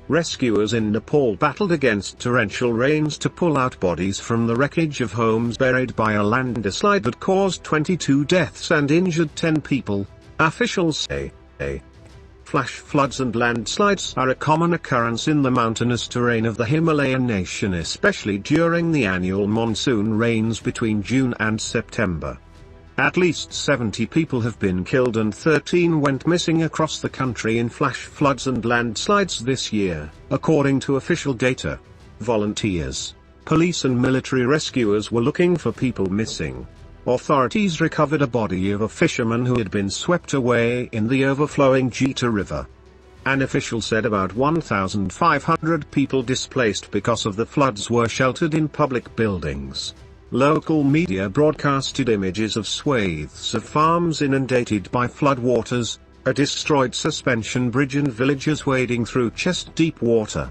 Rescuers in Nepal battled against torrential rains to pull out bodies from the wreckage of homes buried by a landslide that caused 22 deaths and injured 10 people, officials say. Flash floods and landslides are a common occurrence in the mountainous terrain of the Himalayan nation, especially during the annual monsoon rains between June and September. At least 70 people have been killed and 13 went missing across the country in flash floods and landslides this year, according to official data. Volunteers, police and military rescuers were looking for people missing. Authorities recovered a body of a fisherman who had been swept away in the overflowing Jita River. An official said about 1,500 people displaced because of the floods were sheltered in public buildings. Local media broadcasted images of swathes of farms inundated by floodwaters, a destroyed suspension bridge and villagers wading through chest-deep water.